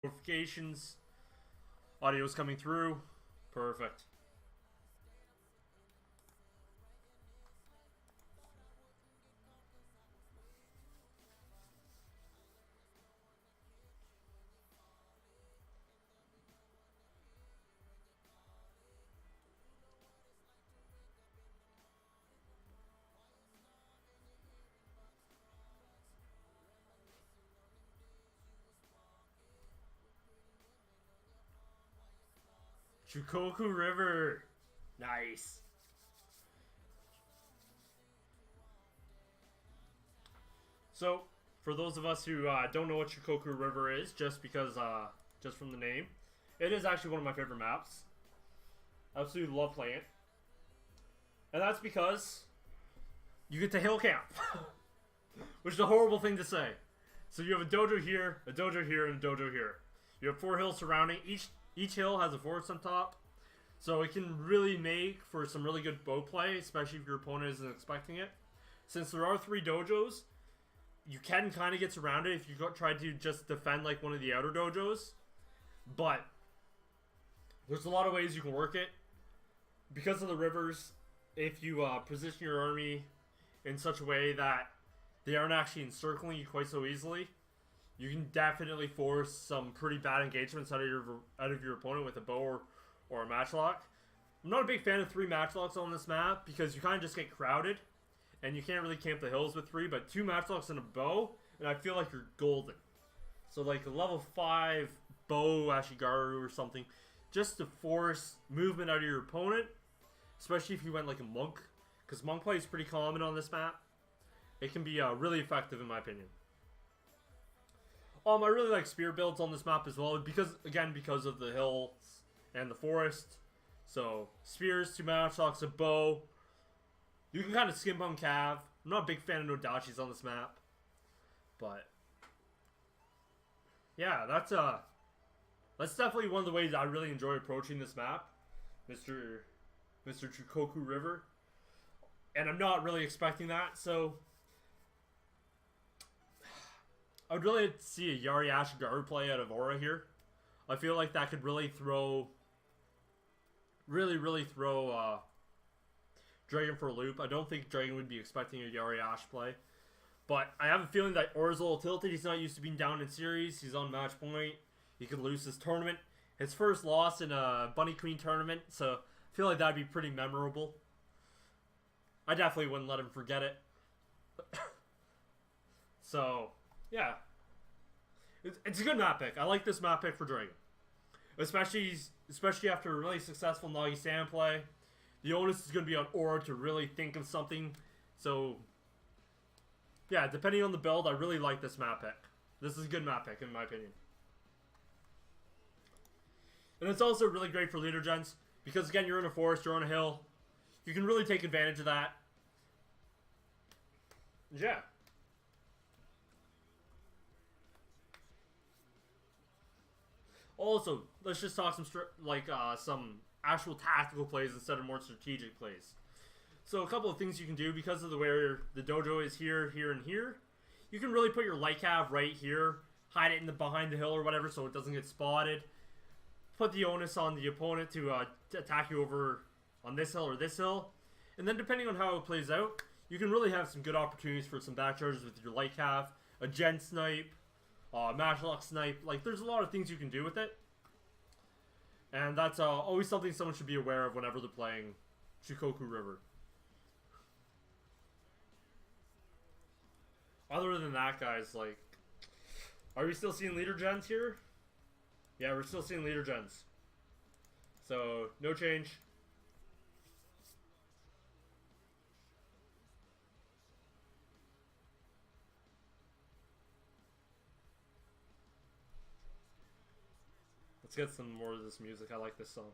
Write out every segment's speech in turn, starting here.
notifications. Audio's coming through. Perfect. Chukoku River. Nice. So, for those of us who don't know what Chukoku River is, just from the name, it is actually one of my favorite maps. I absolutely love playing it. And that's because you get to hill camp. Which is a horrible thing to say. So you have a dojo here, a dojo here, and a dojo here. You have 4 hills surrounding. Each hill has a forest on top. So it can really make for some really good bow play, especially if your opponent isn't expecting it. Since there are 3 dojos, you can kind of get surrounded if you try to just defend like one of the outer dojos. But there's a lot of ways you can work it. Because of the rivers, if you position your army in such a way that they aren't actually encircling you quite so easily, you can definitely force some pretty bad engagements out of your opponent with a bow or a matchlock. I'm not a big fan of 3 matchlocks on this map because you kind of just get crowded and you can't really camp the hills with 3, but 2 matchlocks and a bow, and I feel like you're golden. So like a level 5 bow Ashigaru or something, just to force movement out of your opponent, especially if you went like a monk, because monk play is pretty common on this map. It can be really effective in my opinion. I really like spear builds on this map as well, because of the hills and the forest. So spears, 2 matchlocks, a bow. You can kind of skimp on cav. I'm not a big fan of no dachis on this map, but yeah, that's definitely one of the ways I really enjoy approaching this map, Mr. Chukoku River. And I'm not really expecting that, so I would really see a Yari Ashigaru play out of Aura here. I feel like that could really throw Dragon for a loop. I don't think Dragon would be expecting a Yari Ash play. But I have a feeling that Aura's a little tilted. He's not used to being down in series. He's on match point. He could lose this tournament. His first loss in a Bunny Queen tournament. So I feel like that'd be pretty memorable. I definitely wouldn't let him forget it. So, yeah. It's a good map pick. I like this map pick for Dragon. Especially after a really successful Nagi-san play. The onus is going to be on Aura to really think of something. So, yeah, depending on the build, I really like this map pick. This is a good map pick, in my opinion. And it's also really great for leader gens. Because, again, you're in a forest, you're on a hill. You can really take advantage of that. Yeah. Also, let's just talk some actual tactical plays instead of more strategic plays. So a couple of things you can do because of where the dojo is here, here, and here. You can really put your light cav right here, hide it behind the hill or whatever so it doesn't get spotted. Put the onus on the opponent to attack you over on this hill or this hill. And then depending on how it plays out, you can really have some good opportunities for some back charges with your light cav, a gen snipe, matchlock snipe. Like, there's a lot of things you can do with it. And that's always something someone should be aware of whenever they're playing Chukoku River. Other than that, guys, like, are we still seeing leader gens here? Yeah, we're still seeing leader gens. So, no change. Let's get some more of this music. I like this song.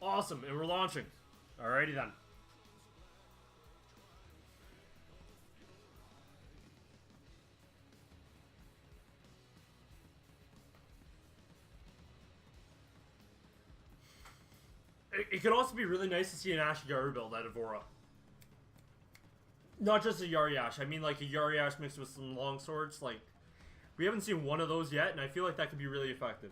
Awesome, and we're launching. Alrighty then. it could also be really nice to see an Ashigaru build out of Aura. Not just a Yari Ash. I mean, like a Yari Ash mixed with some long swords. Like, we haven't seen one of those yet, and I feel like that could be really effective.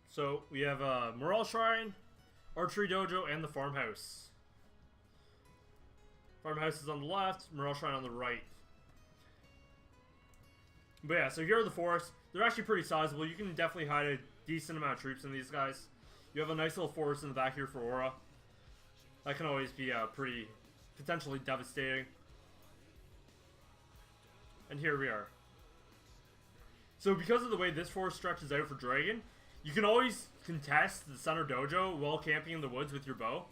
So, we have Morale Shrine, Archery Dojo, and the Farmhouse. Farmhouse is on the left, Morale Shrine on the right. But yeah, so here are the forests. They're actually pretty sizable. You can definitely hide a decent amount of troops in these guys. You have a nice little forest in the back here for Aura. That can always be pretty potentially devastating. And here we are. So because of the way this forest stretches out for Dragon, you can always contest the center dojo while camping in the woods with your bow.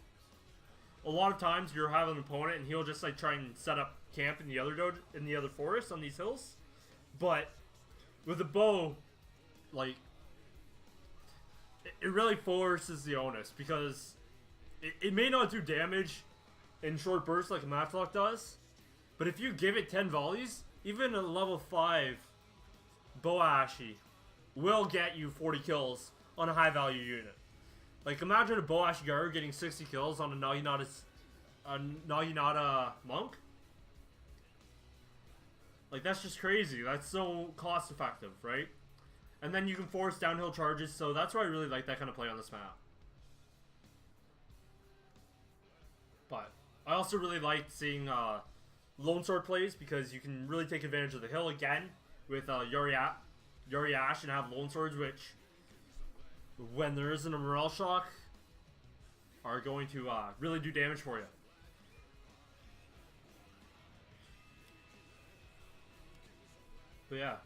A lot of times you'll have an opponent and he'll just like try and set up camp in the other dojo, in the other forest on these hills. But with a bow, like, it really forces the onus because it may not do damage in short bursts like a Matchlock does, but if you give it 10 volleys, even a level 5 Boashi will get you 40 kills on a high value unit. Like, imagine a Boashigaru getting 60 kills on a Naginata monk. Like, that's just crazy. That's so cost effective, right? And then you can force downhill charges, so that's why I really like that kind of play on this map. But I also really like seeing Lone Sword plays because you can really take advantage of the hill again with Yari Ash and have Lone Swords, which, when there isn't a morale shock, are going to really do damage for you. But yeah.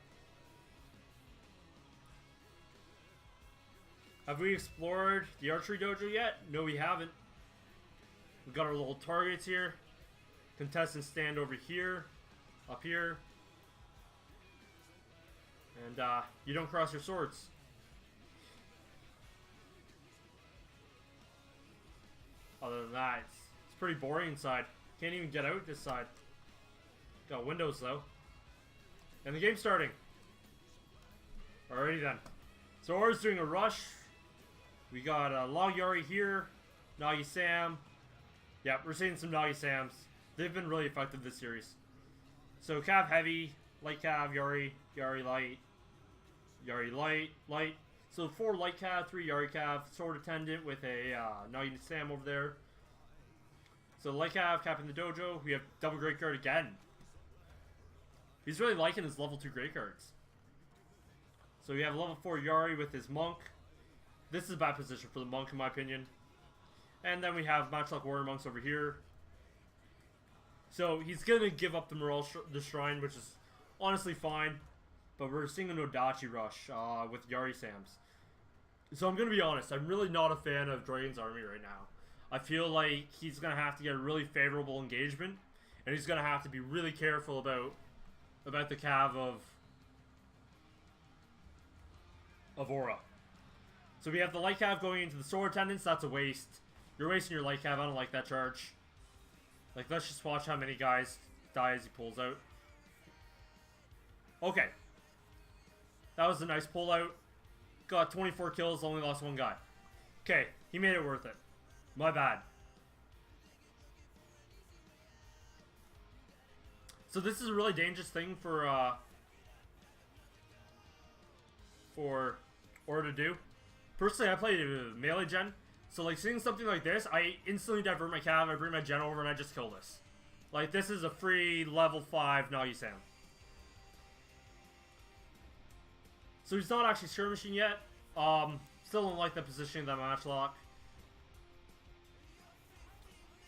Have we explored the archery dojo yet? No, we haven't. We got our little targets here. Contestants stand over here, up here. And you don't cross your swords. Other than that, it's pretty boring inside. Can't even get out this side. Got windows though. And the game's starting. Alrighty then. So Aura's doing a rush. We got Log Yari here. Nagi Sam. Yeah, we're seeing some Nagi Sams. They've been really effective this series. So Cav Heavy, Light Cav, Yari, Yari Light, Yari Light, Light. So 4 Light Cav, 3 Yari Cav, Sword Attendant with a Nagi Sam over there. So Light Cav capping the dojo. We have double Great Guard again. He's really liking his level 2 Great Guards. So we have level 4 Yari with his Monk. This is a bad position for the Monk in my opinion. And then we have Matchlock Warrior Monks over here. So he's going to give up the Shrine, which is honestly fine. But we're seeing an Odachi rush with Yari Sams. So I'm going to be honest, I'm really not a fan of Dragon's army right now. I feel like he's going to have to get a really favorable engagement. And he's going to have to be really careful about the Cav of Aura. So we have the Light Cav going into the Sword Attendants. That's a waste. You're wasting your Light Cav. I don't like that charge. Like, let's just watch how many guys die as he pulls out. Okay. That was a nice pull out. Got 24 kills, only lost 1 guy. Okay, he made it worth it. My bad. So this is a really dangerous thing for Aura to do. Personally, I played melee gen, so like seeing something like this, I instantly divert my Cav, I bring my gen over, and I just kill this. Like, this is a free level 5 Nagi Sam. So he's not actually skirmishing yet. Still don't like the positioning of that Matchlock.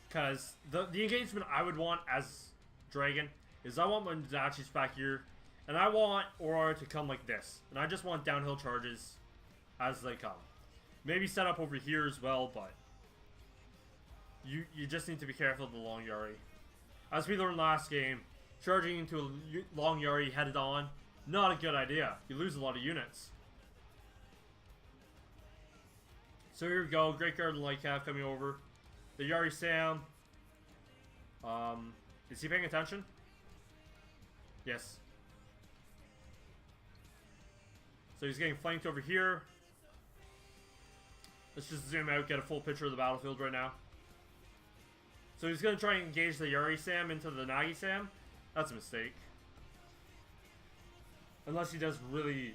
Because the engagement I would want as Dragon is I want my Dachis back here, and I want Aura to come like this. And I just want downhill charges as they come. Maybe set up over here as well, but you just need to be careful of the long Yari. As we learned last game, charging into a long Yari headed on, not a good idea. You lose a lot of units. So here we go. Great Guard and Light Cav coming over. The Yari Sam. Is he paying attention? Yes. So he's getting flanked over here. Let's just zoom out, get a full picture of the battlefield right now. So he's going to try and engage the Yari Sam into the Nagi Sam. That's a mistake. Unless he does really...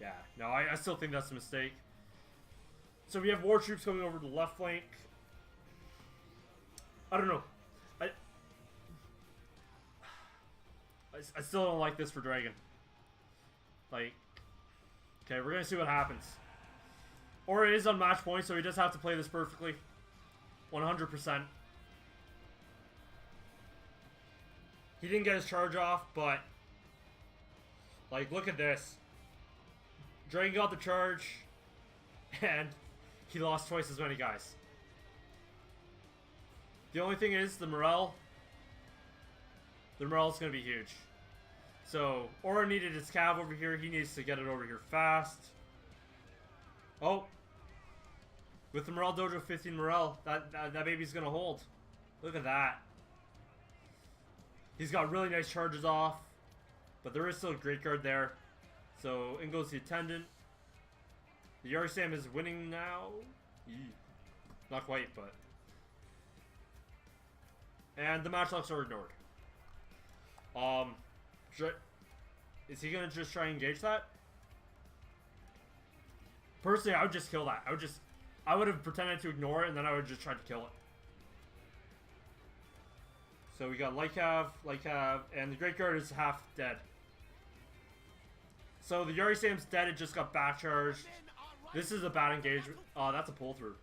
Yeah, no, I still think that's a mistake. So we have war troops coming over to the left flank. I don't know. I still don't like this for Dragon. Like, okay, we're going to see what happens. Aura is on match point, so he does have to play this perfectly. 100%. He didn't get his charge off, but... Like, look at this. Dragon got the charge, and he lost twice as many guys. The only thing is, the morale is going to be huge. So, Aura needed his cav over here. He needs to get it over here fast. Oh. With the Morale Dojo 15 morale, that baby's going to hold. Look at that. He's got really nice charges off. But there is still a Great Guard there. So, in goes the Attendant. The Yari Sam is winning now. Not quite, but... And the matchlocks are ignored. Is he gonna just try and engage that? Personally, I would just kill that. I would have pretended to ignore it, and then I would just try to kill it. So we got Light Cav, and the Great Guard is half dead. So the Yari Sam's dead, it just got back charged. This is a bad engagement. Oh, that's a pull through.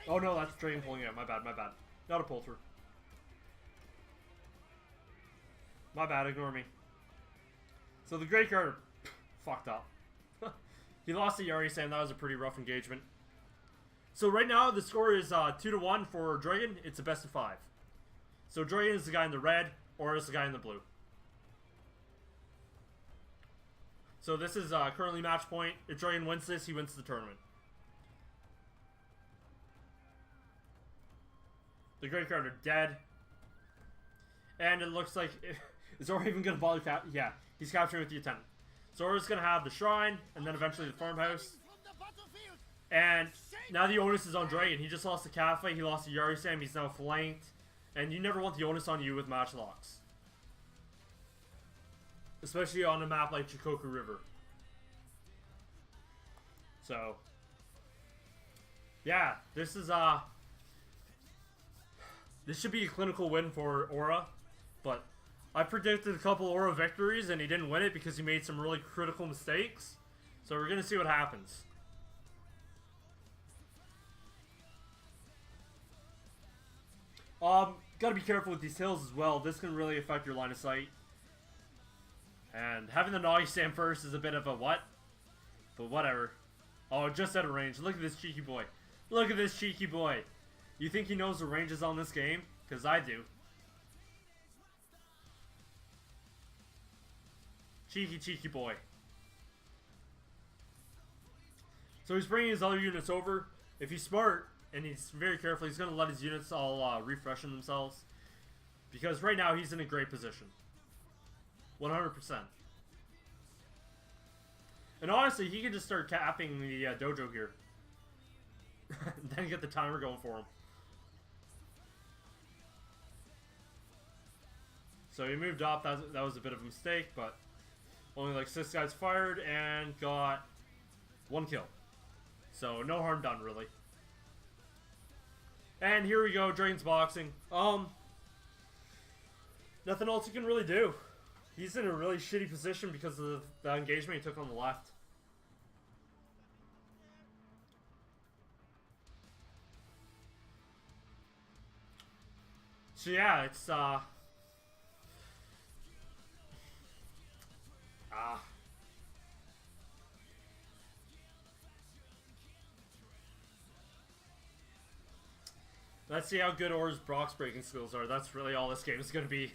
Oh no, that's Dragon pulling it out. My bad. Not a pull through. My bad, ignore me. So the Great Guard fucked up. He lost the Yari Sam. That was a pretty rough engagement. So right now the score is 2-1 for Dragon. It's a best of 5. So Dragon is the guy in the red, or is the guy in the blue. So this is currently match point. If Dragon wins this, he wins the tournament. The Great Guard are dead. And it looks like... Is Zora even going to bother cap? Yeah, he's capturing with the Attendant. Zora's going to have the Shrine, and then eventually the Farmhouse. And now the onus is on Dragon. He just lost the Cafe, he lost the Yari Sam, he's now flanked. And you never want the onus on you with match locks. Especially on a map like Chikoku River. So, yeah, this is, this should be a clinical win for Aura. But I predicted a couple Aura victories and he didn't win it because he made some really critical mistakes. So we're going to see what happens. Gotta be careful with these hills as well. This can really affect your line of sight. And having the Nagi Sam first is a bit of a what? But whatever. Oh, just out of range. Look at this cheeky boy. Look at this cheeky boy. You think he knows the ranges on this game? Because I do. Cheeky boy. So he's bringing his other units over. If he's smart, and he's very careful, he's going to let his units all refreshen themselves. Because right now, he's in a great position. 100%. And honestly, he can just start capping the dojo here. Then get the timer going for him. So he moved up. That was a bit of a mistake, but only like 6 guys fired and got 1 kill. So no harm done, really. And here we go, Dragon's boxing. Nothing else you can really do. He's in a really shitty position because of the engagement he took on the left. So yeah, it's let's see how good Aura's Brock's breaking skills are. That's really all this game is going to be.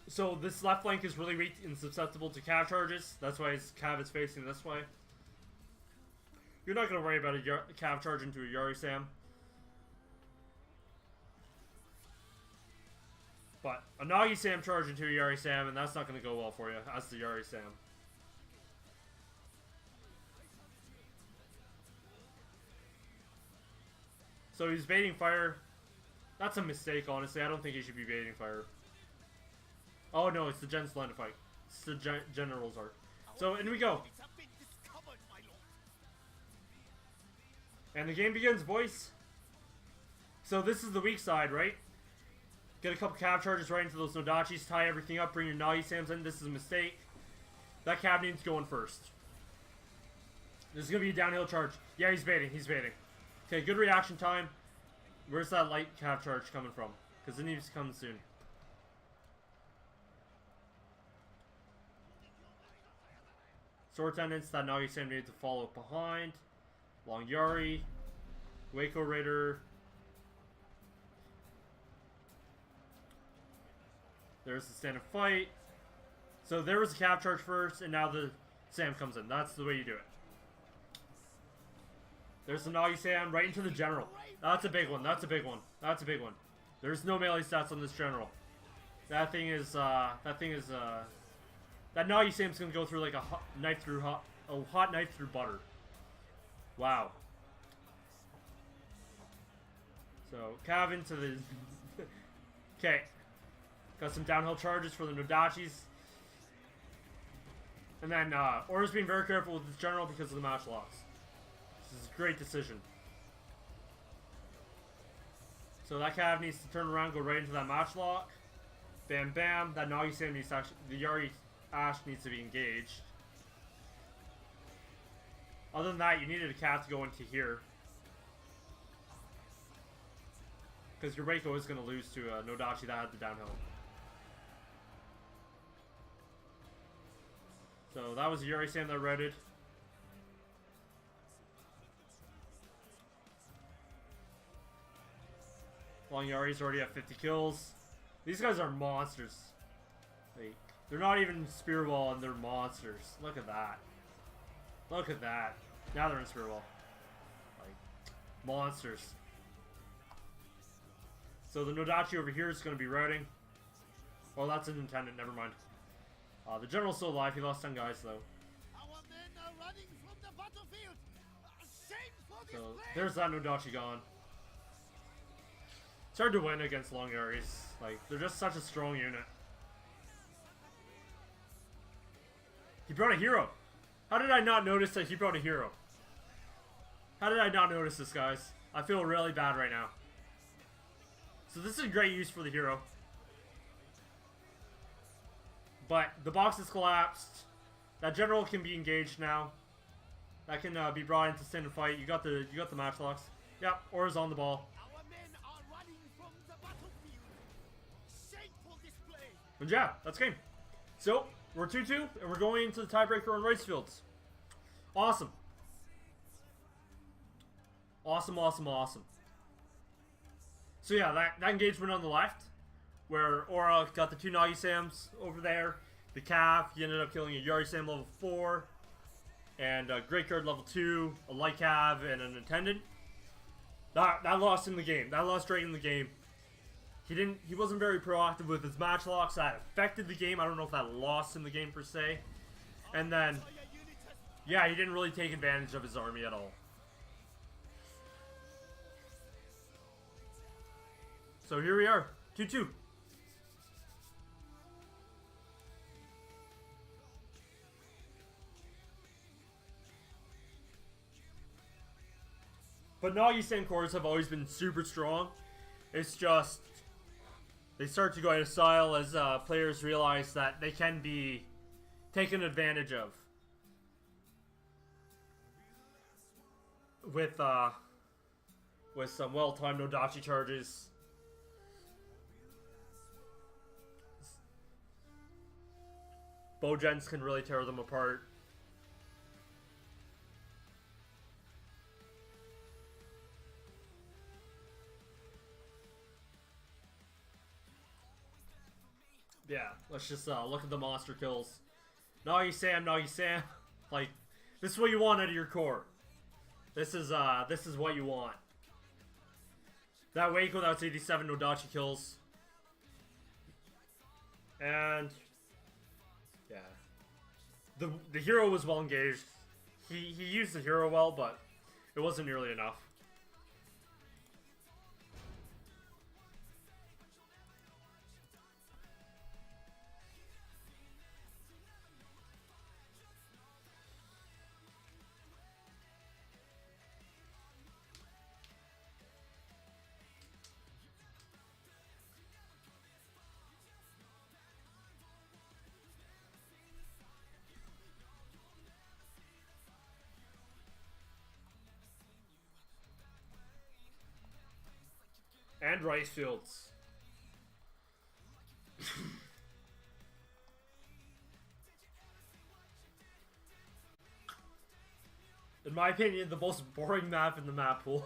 So this left flank is really weak and susceptible to cav charges. That's why his cav is facing this way. You're not going to worry about a cav charge into a Yari Sam. But a Nagi Sam charge into a Yari Sam, and that's not going to go well for you. That's the Yari Sam. So he's baiting fire. That's a mistake, honestly. I don't think he should be baiting fire. Oh no, it's the Gen's line of fight. It's the General's art. So in we go. And the game begins, boys. So this is the weak side, right? Get a couple cav charges right into those Nodachis, tie everything up, bring your Nagi Sams in. This is a mistake. That cav needs to go in first. This is going to be a downhill charge. Yeah, he's baiting. He's baiting. Okay, good reaction time. Where's that light cav charge coming from? Because it needs to come soon. Sword Tendance, that Nagi Sam needs to follow behind. Long Yari. Waco Raider. There's the stand and fight. So there was a cav charge first, and now the Sam comes in. That's the way you do it. There's the Nagi Sam right into the General. That's a big one. That's a big one. That's a big one. There's no melee stats on this General. That Nagi Sam's gonna go through like a hot knife through butter. Wow. So cav into the. Okay. Got some downhill charges for the Nodachis. And then Aura's being very careful with this General because of the match loss. This is a great decision. So that cav needs to turn around, go right into that match lock. Bam bam. That Nagi Sam needs to actually, the Yari Ash needs to be engaged. Other than that, you needed a cav to go into here. Because your Waco is going to lose to a Nodachi that had the downhill. So that was a Yari Sam that redded. Long Yari's already at 50 kills. These guys are monsters. Like, they're not even Spearball and they're monsters. Look at that. Look at that. Now they're in Spearball. Like, monsters. So the Nodachi over here is going to be routing. Oh, that's an intendant. Never mind. The General's still alive. He lost 10 guys, though. Our men are running from the battlefield. Shame for this So place. there's that Nodachi gone. It's hard to win against Long Yaris. Like, they're just such a strong unit. He brought a hero. How did I not notice that he brought a hero? How did I not notice this, guys? I feel really bad right now. So this is a great use for the hero. But the box is collapsed. That General can be engaged now. That can be brought into stand and fight. You got the match locks. Yep, Aura's on the ball. Our men are running from the battlefield. Shameful display. And yeah, that's game. So we're 2-2, and we're going into the tiebreaker on rice fields. Awesome. Awesome, awesome, awesome. So yeah, that engagement on the left, where Aura got the 2 Nagi Sams over there. The cav, he ended up killing a Yari Sam level 4, and a Great Guard level 2, a light cav, and an attendant. That lost him the game. That lost Drake in the game. He wasn't very proactive with his match locks. That affected the game. I don't know if that lost him the game per se. And then, yeah, he didn't really take advantage of his army at all. So here we are, 2-2. But Nagi Sam cores have always been super strong. It's just they start to go out of style as players realize that they can be taken advantage of with some well-timed Nodachi charges. Bogens can really tear them apart. Yeah, let's just look at the monster kills. Nagi Sam, Nagi Sam. Like, this is what you want out of your core. This is what you want. That Waco, that's 87, no dodgy kills. And yeah. The hero was well engaged. He used the hero well, but it wasn't nearly enough. And rice fields. In my opinion, the most boring map in the map pool.